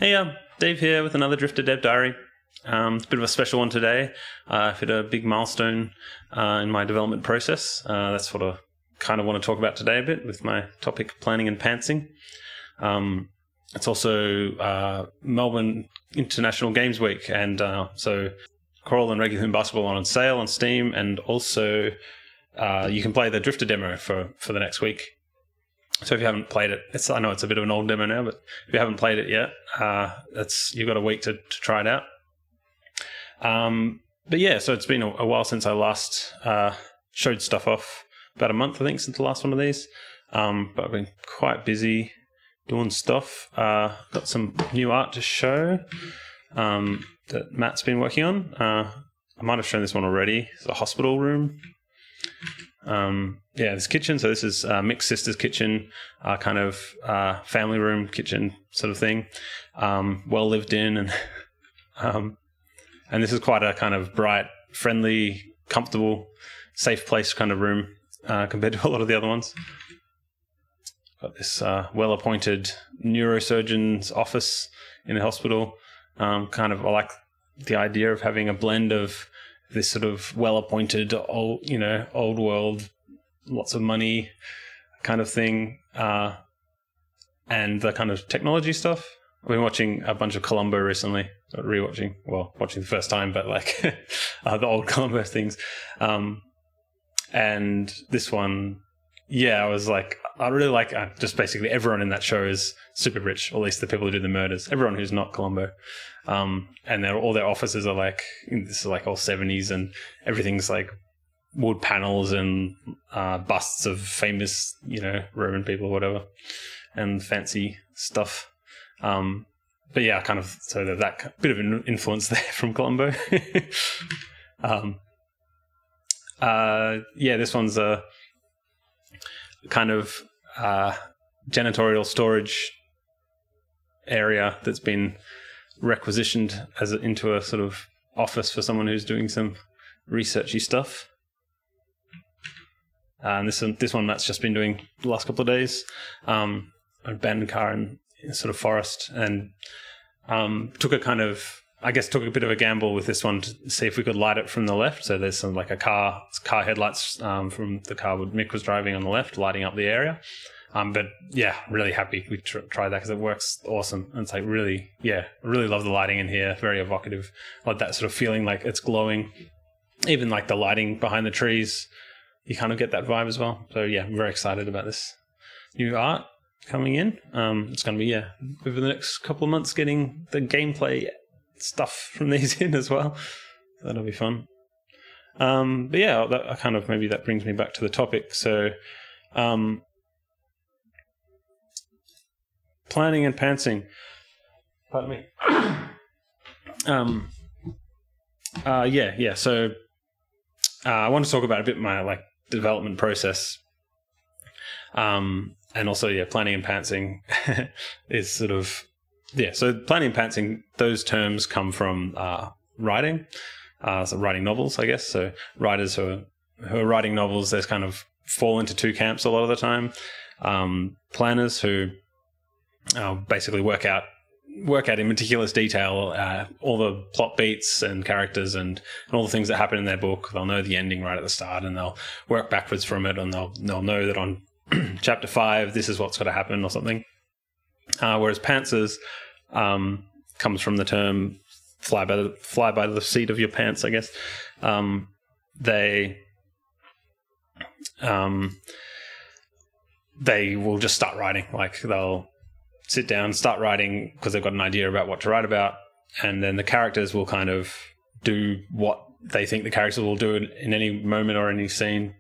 Hey, Dave here with another Drifter Dev Diary. It's a bit of a special one today. I've hit a big milestone in my development process. That's what I kind of want to talk about today a bit with my topic, planning and pantsing. It's also Melbourne International Games Week, and so Coral and Regular Hoon Basketball are on sale on Steam, and also you can play the Drifter demo for the next week. So if you haven't played it, I know it's a bit of an old demo now, but if you haven't played it yet, you've got a week to try it out. But yeah, so it's been a while since I last showed stuff off. About a month, I think, since the last one of these. But I've been quite busy doing stuff. Got some new art to show that Matt's been working on. I might have shown this one already. It's a hospital room. Yeah, this kitchen. So this is Mick's sister's kitchen, kind of family room kitchen sort of thing. Well lived in, and this is quite a kind of bright, friendly, comfortable, safe place kind of room compared to a lot of the other ones. Got this well-appointed neurosurgeon's office in the hospital. I like the idea of having a blend of this sort of well-appointed, old world, lots of money kind of thing, and the kind of technology stuff. I've been watching a bunch of Columbo recently, watching the first time, but like the old Columbo things. And this one, yeah, I really like just basically everyone in that show is super rich, or at least the people who do the murders, everyone who's not Columbo. And all their offices are like, this is like all 70s, and everything's like wood panels and busts of famous, Roman people or whatever, and fancy stuff. But yeah, kind of, so there's that bit of an influence there from Columbo. Yeah, this one's a kind of janitorial storage area that's been requisitioned into a sort of office for someone who's doing some researchy stuff. And this one Matt's just been doing the last couple of days. An abandoned car in sort of forest, and took a bit of a gamble with this one to see if we could light it from the left. So there's some like car headlights from the car Mick was driving on the left, lighting up the area. But yeah, really happy we tried that because it works awesome. And it's like really love the lighting in here. Very evocative, like that sort of feeling like it's glowing. Even like the lighting behind the trees, you kind of get that vibe as well. So yeah, I'm very excited about this new art coming in. It's going to be, over the next couple of months, getting the gameplay stuff from these in as well. That'll be fun. But yeah, maybe that brings me back to the topic. So planning and pantsing. Pardon me. So I want to talk about a bit my development process. And also, planning and pantsing is sort of, so planning and pantsing, those terms come from writing, so writing novels, I guess. So writers who are writing novels, there's kind of fall into two camps a lot of the time. Planners who basically work out in meticulous detail all the plot beats and characters and all the things that happen in their book. They'll know the ending right at the start, and they'll work backwards from it, and they'll know that on chapter 5 this is what's got to happen or something. Whereas pantsers comes from the term fly by the seat of your pants, I guess. They will just start writing. Like they'll sit down, start writing because they've got an idea about what to write about, and then the characters will kind of do what they think the characters will do in any moment or any scene.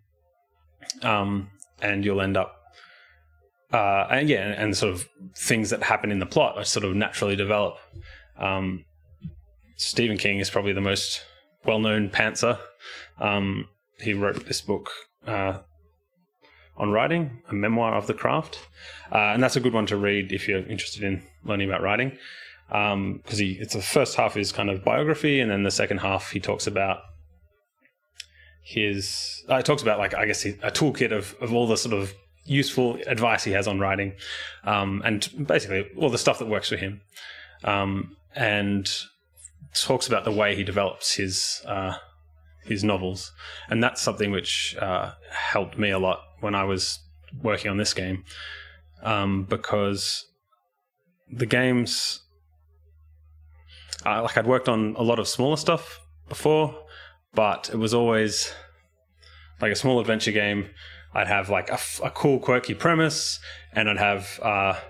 And you'll end up, and sort of things that happen in the plot are sort of naturally develop. Stephen King is probably the most well-known pantser. He wrote this book on writing, a memoir of the craft, and that's a good one to read if you're interested in learning about writing. Because it's the first half is kind of biography, and then the second half he talks about a toolkit of all the sort of useful advice he has on writing, and basically all the stuff that works for him. and talks about the way he develops his novels, and that's something which helped me a lot when I was working on this game, because the games, like I'd worked on a lot of smaller stuff before, but it was always like a small adventure game. I'd have like a cool, quirky premise, and I'd have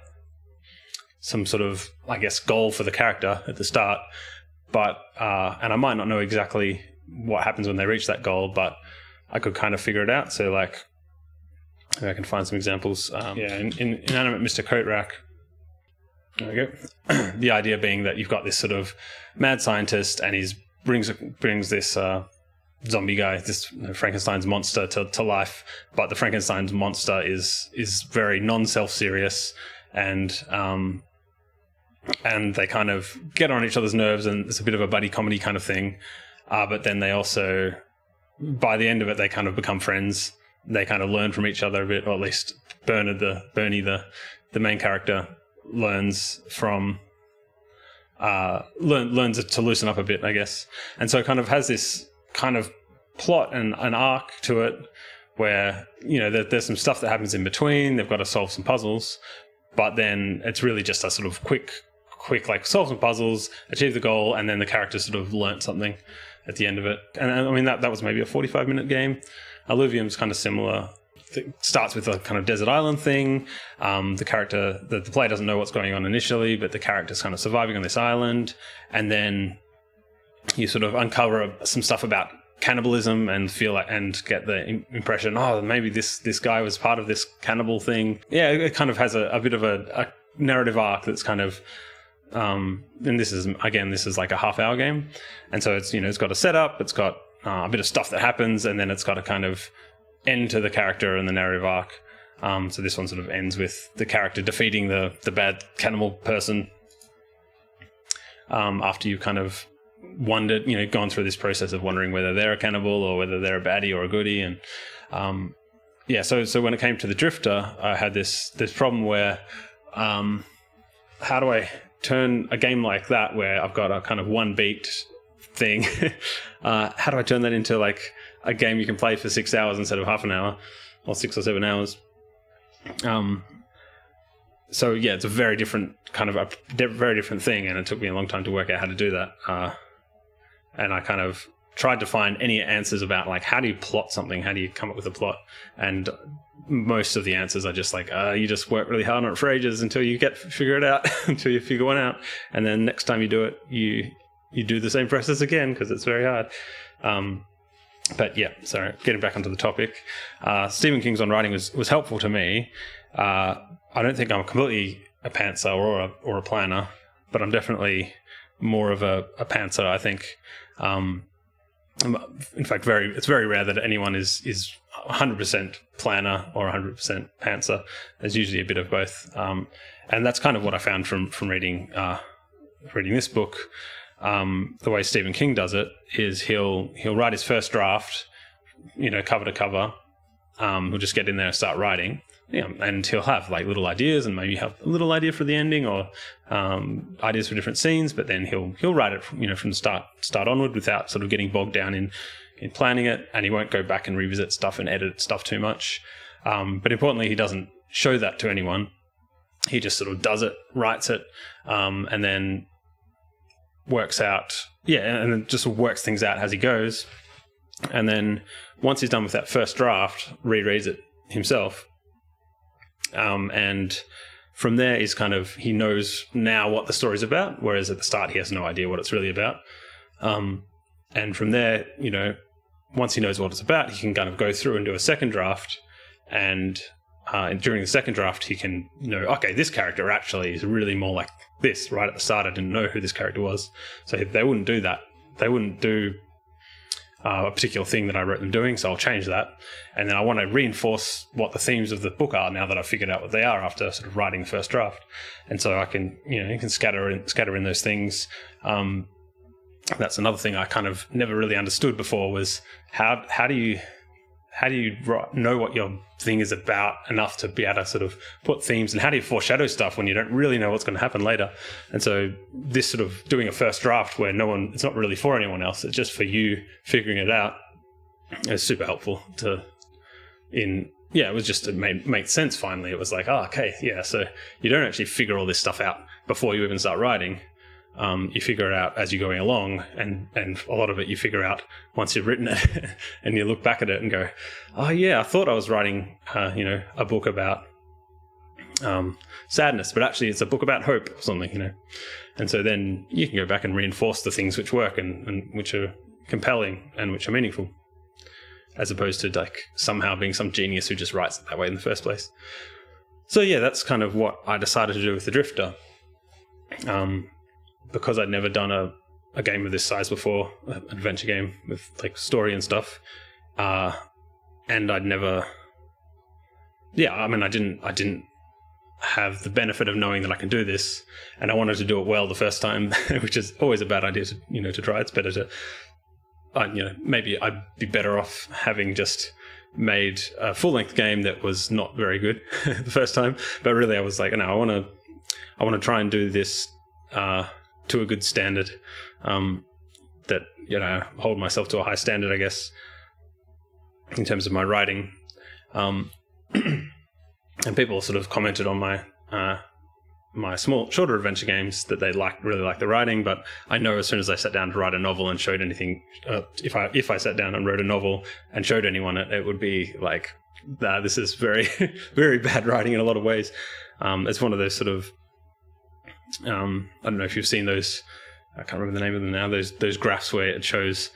some sort of, I guess, goal for the character at the start. But and I might not know exactly what happens when they reach that goal, but I could kind of figure it out. So like, maybe I can find some examples. In Inanimate Mr. Coat Rack, there we go. The idea being that you've got this sort of mad scientist, and he brings this zombie guy, this Frankenstein's monster to life. But the Frankenstein's monster is very non-self-serious, and they kind of get on each other's nerves, and it's a bit of a buddy comedy kind of thing. But then they also, by the end of it, they kind of become friends. They kind of learn from each other a bit, or at least Bernie, the main character, learns to loosen up a bit, I guess. And so it kind of has this kind of plot and an arc to it, where, you know, there's some stuff that happens in between. They've got to solve some puzzles, but then it's really just a sort of quick like solve some puzzles, achieve the goal, and then the character sort of learnt something at the end of it. And I mean, that was maybe a 45-minute game. Illuvium's kind of similar. It starts with a kind of desert island thing. The player doesn't know what's going on initially, but the character's kind of surviving on this island. And then you sort of uncover some stuff about cannibalism and get the impression, oh, maybe this guy was part of this cannibal thing. Yeah, it kind of has a bit of a narrative arc that's kind of, and this is like a half-hour game. And so it's, you know, it's got a setup, it's got a bit of stuff that happens, and then it's got a kind of end to the character and the narrative arc. So this one sort of ends with the character defeating the bad cannibal person, after you've kind of wondered, you know, gone through this process of wondering whether they're a cannibal or whether they're a baddie or a goodie. And so when it came to the Drifter, I had this problem where, how do I turn a game like that, where I've got a kind of one beat thing, how do I turn that into like a game you can play for 6 hours instead of half an hour, or 6 or 7 hours? So yeah, it's a very different very different thing, and it took me a long time to work out how to do that. And I kind of tried to find any answers about like, how do you plot something? How do you come up with a plot? And most of the answers are just like, you just work really hard on it for ages until you figure it out, until you figure one out, and then next time you do it, you do the same process again because it's very hard. But yeah, sorry, getting back onto the topic. Stephen King's on writing was helpful to me. I don't think I'm completely a pantser or a planner, but I'm definitely more of a pantser, I think. In fact, it's very rare that anyone is 100% planner or 100% pantser. There's usually a bit of both, and that's kind of what I found from reading this book. The way Stephen King does it is he'll write his first draft, you know, cover to cover. He'll just get in there and start writing. Yeah, and he'll have like little ideas, and maybe have a little idea for the ending, or ideas for different scenes. But then he'll write it, you know, from the start onward, without sort of getting bogged down in planning it. And he won't go back and revisit stuff and edit stuff too much. But importantly, he doesn't show that to anyone. He just sort of does it, writes it, and then works out, and then just works things out as he goes. And then once he's done with that first draft, rereads it himself. And from there is kind of, he knows now what the story's about, whereas at the start he has no idea what it's really about. And from there, you know, once he knows what it's about, he can kind of go through and do a second draft. And during the second draft, he can know, okay, this character actually is really more like this. Right at the start, I didn't know who this character was. So they wouldn't do that. They wouldn't do a particular thing that I wrote them doing, so I'll change that. And then I want to reinforce what the themes of the book are now that I've figured out what they are after sort of writing the first draft. And so I can, you know, you can scatter in those things. That's another thing I kind of never really understood before, was how do you how do you know what your thing is about enough to be able to sort of put themes, and how do you foreshadow stuff when you don't really know what's going to happen later? And so this sort of doing a first draft where it's not really for anyone else, it's just for you figuring it out, is super helpful it was just, it made sense finally. It was like, okay, yeah, so you don't actually figure all this stuff out before you even start writing. You figure it out as you're going along, and a lot of it you figure out once you've written it and you look back at it and go, oh yeah, I thought I was writing a book about sadness, but actually it's a book about hope or something, and so then you can go back and reinforce the things which work and which are compelling and which are meaningful, as opposed to like somehow being some genius who just writes it that way in the first place. So yeah, that's kind of what I decided to do with the Drifter. Because I'd never done a game of this size before, an adventure game with like story and stuff, and I didn't have the benefit of knowing that I can do this, and I wanted to do it well the first time, which is always a bad idea to try. It's better to, maybe I'd be better off having just made a full-length game that was not very good the first time, but really I was like, no, I want to try and do this to a good standard, that hold myself to a high standard, I guess, in terms of my writing. And people sort of commented on my shorter adventure games that they really like the writing, but I know as soon as I sat down to write a novel and showed anything, if I sat down and wrote a novel and showed anyone it would be like, this is very very bad writing in a lot of ways. It's one of those sort of, I don't know if you've seen those, I can't remember the name of them now, those graphs where it shows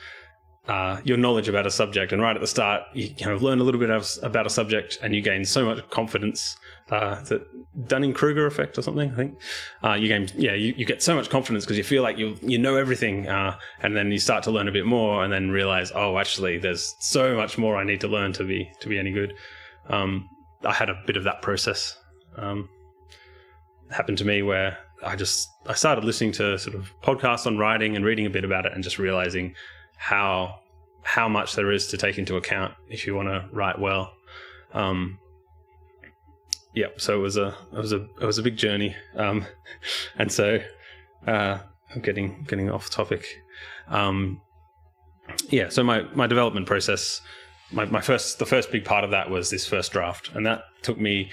your knowledge about a subject, and right at the start you kind of learn a little bit about a subject and you gain so much confidence, the Dunning-Kruger effect or something, I think. You get so much confidence because you feel like you know everything, and then you start to learn a bit more and then realize, oh, actually there's so much more I need to learn to be any good. I had a bit of that process happen to me where I started listening to sort of podcasts on writing and reading a bit about it, and just realizing how much there is to take into account if you want to write well. So it was a big journey, and so I'm getting off topic. So my development process, the first big part of that was this first draft, and that took me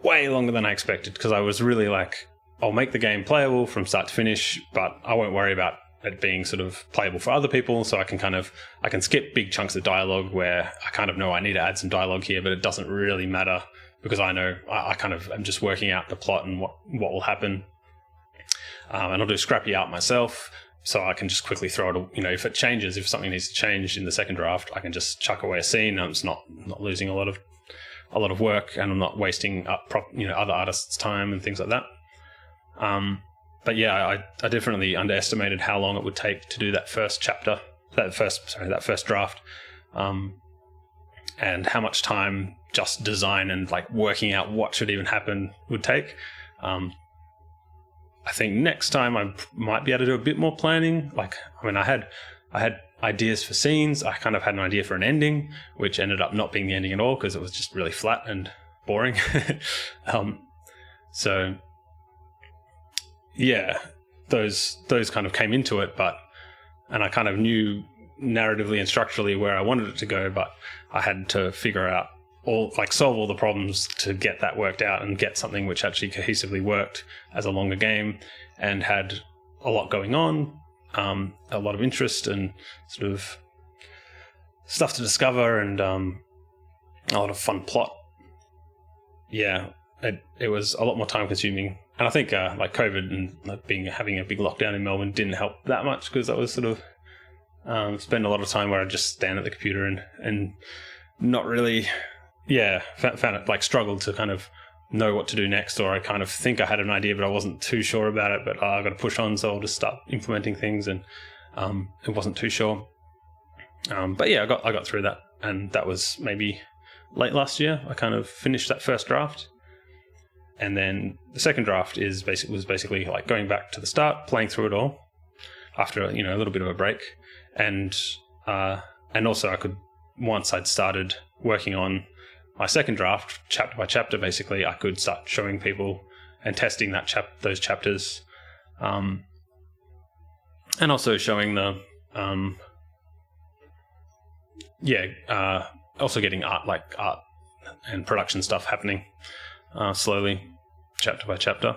way longer than I expected, because I was really like, I'll make the game playable from start to finish, but I won't worry about it being sort of playable for other people. So I can skip big chunks of dialogue where I kind of know I need to add some dialogue here, but it doesn't really matter because I know I kind of am just working out the plot and what will happen. And I'll do scrappy art myself, so I can just quickly throw it. If it changes, if something needs to change in the second draft, I can just chuck away a scene. I'm just not losing a lot of work, and I'm not wasting up other artists' time and things like that. But yeah, I definitely underestimated how long it would take to do that first draft, and how much time just design and like working out what should even happen would take. I think next time I might be able to do a bit more planning. I had ideas for scenes. I kind of had an idea for an ending, which ended up not being the ending at all because it was just really flat and boring. So yeah, those kind of came into it, and I kind of knew narratively and structurally where I wanted it to go, but I had to figure out solve all the problems to get that worked out and get something which actually cohesively worked as a longer game and had a lot going on, a lot of interest and sort of stuff to discover, and a lot of fun plot. Yeah, it was a lot more time consuming. And I think COVID and having a big lockdown in Melbourne didn't help that much, because I was sort of spend a lot of time where I just stand at the computer and not really, found it struggled to kind of know what to do next, or I kind of think I had an idea but I wasn't too sure about it, but I've got to push on, so I'll just start implementing things, and it wasn't too sure. But yeah, I got through that, and that was maybe late last year. I kind of finished that first draft. And then the second draft was basically like going back to the start, playing through it all after a little bit of a break, and also I could once I'd started working on my second draft, chapter by chapter, basically, I could start showing people and testing those chapters, and also showing the also getting art and production stuff happening slowly, chapter by chapter.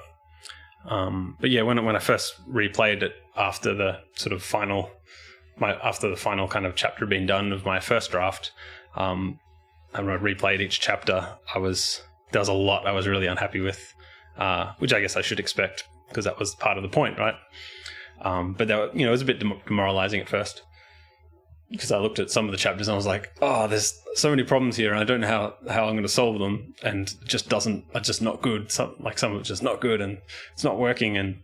But yeah, when I first replayed it after the sort of final kind of chapter being done of my first draft, and when I replayed each chapter, there was a lot I was really unhappy with, which I guess I should expect because that was part of the point, right? But it was a bit demoralizing at first, because I looked at some of the chapters and I was like, oh, there's so many problems here and I don't know how I'm going to solve them, and it's just not good. Some of it's just not good and it's not working. And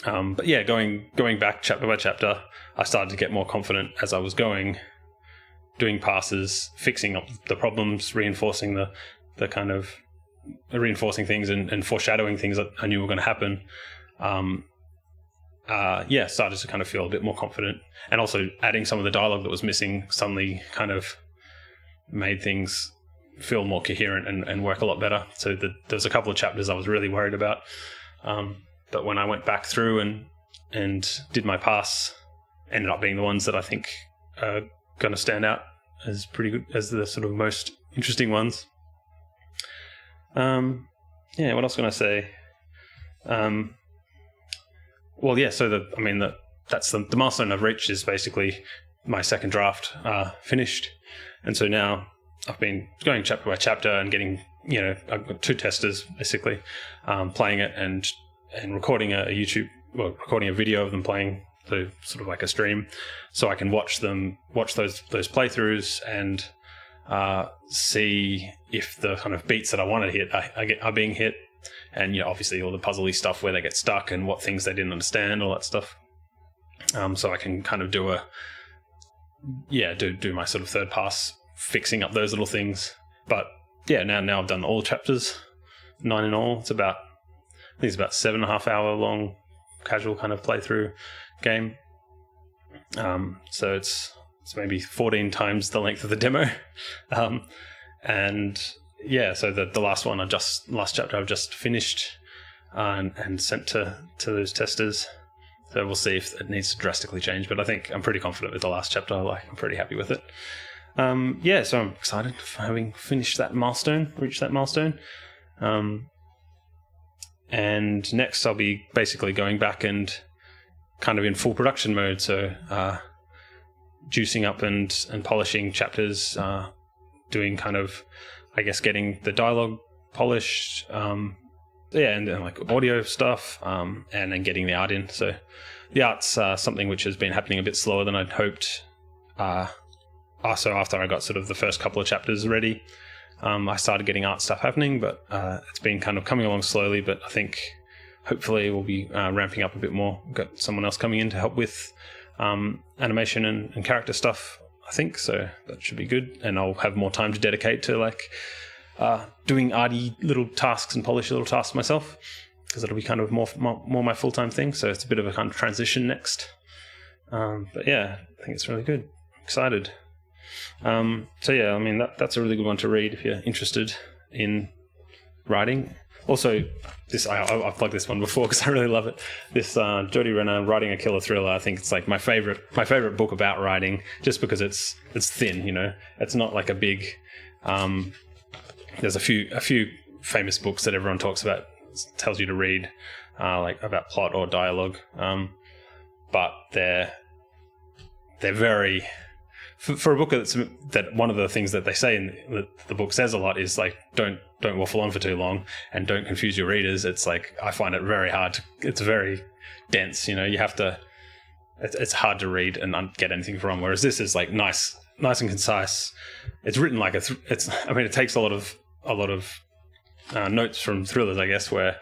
but yeah, going back chapter by chapter, I started to get more confident as I was doing passes, fixing up the problems, reinforcing reinforcing things and foreshadowing things that I knew were going to happen. Started to kind of feel a bit more confident, and also adding some of the dialogue that was missing suddenly kind of made things feel more coherent and work a lot better. So there was a couple of chapters I was really worried about, but when I went back through and did my pass, ended up being the ones that I think are going to stand out as pretty good, as the sort of most interesting ones. What else can I say? That's the milestone I've reached is basically my second draft finished. And so now I've been going chapter by chapter and getting, I've got 2 testers basically, playing it and recording recording a video of them playing, so sort of like a stream, so I can watch those playthroughs and see if the kind of beats that I want to hit are being hit. And obviously all the puzzly stuff where they get stuck and what things they didn't understand, all that stuff. So I can kind of do my sort of third pass, fixing up those little things. But yeah, now I've done all chapters, 9 in all. I think it's about 7.5 hour long, casual kind of playthrough game. So it's maybe 14 times the length of the demo, and. Yeah, so the last chapter I've just finished and sent to those testers. So we'll see if it needs to drastically change, but I think I'm pretty confident with the last chapter. I'm pretty happy with it. So I'm excited for having reached that milestone. And next I'll be basically going back and kind of in full production mode. So juicing up and polishing chapters, doing kind of, I guess, getting the dialogue polished, and then like audio stuff, and then getting the art in. So the art's something which has been happening a bit slower than I'd hoped. Also, after I got sort of the first couple of chapters ready, I started getting art stuff happening, but it's been kind of coming along slowly. But I think hopefully we'll be ramping up a bit more. We've got someone else coming in to help with animation and character stuff, I think, so that should be good, and I'll have more time to dedicate to doing arty little tasks and polished little tasks myself, because it'll be kind of more my full-time thing. So it's a bit of a kind of transition next. But yeah, I think it's really good. Excited. That's a really good one to read if you're interested in writing. Also, I've plugged this one before because I really love it. This Jody Renner, Writing a Killer Thriller. I think it's like my favorite book about writing, just because it's thin. It's not like a big. There's a few famous books that everyone talks about, tells you to read, like about plot or dialogue, but they're very. For a book that one of the things that they say in the book says a lot is like, don't waffle on for too long and don't confuse your readers. It's like, I find it very hard. It's very dense. You have to. It's hard to read and get anything wrong. Whereas this is like nice and concise. It's written like it takes a lot of notes from thrillers, I guess, where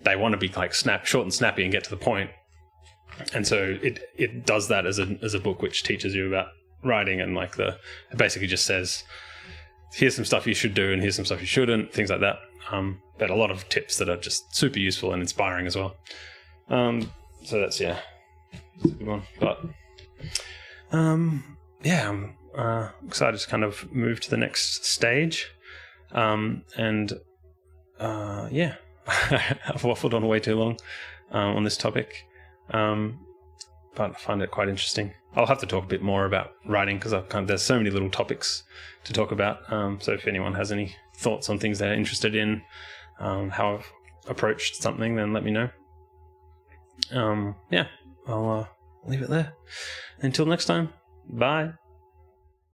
they want to be like short and snappy and get to the point. And so it does that as a book which teaches you about writing, and it basically just says, here's some stuff you should do and here's some stuff you shouldn't, things like that. But a lot of tips that are just super useful and inspiring as well. So that's a good one. But I'm excited to kind of move to the next stage. Yeah, I've waffled on way too long on this topic, but I find it quite interesting. I'll have to talk a bit more about writing because there's so many little topics to talk about. So if anyone has any thoughts on things they're interested in, how I've approached something, then let me know. Yeah, I'll leave it there. Until next time, bye.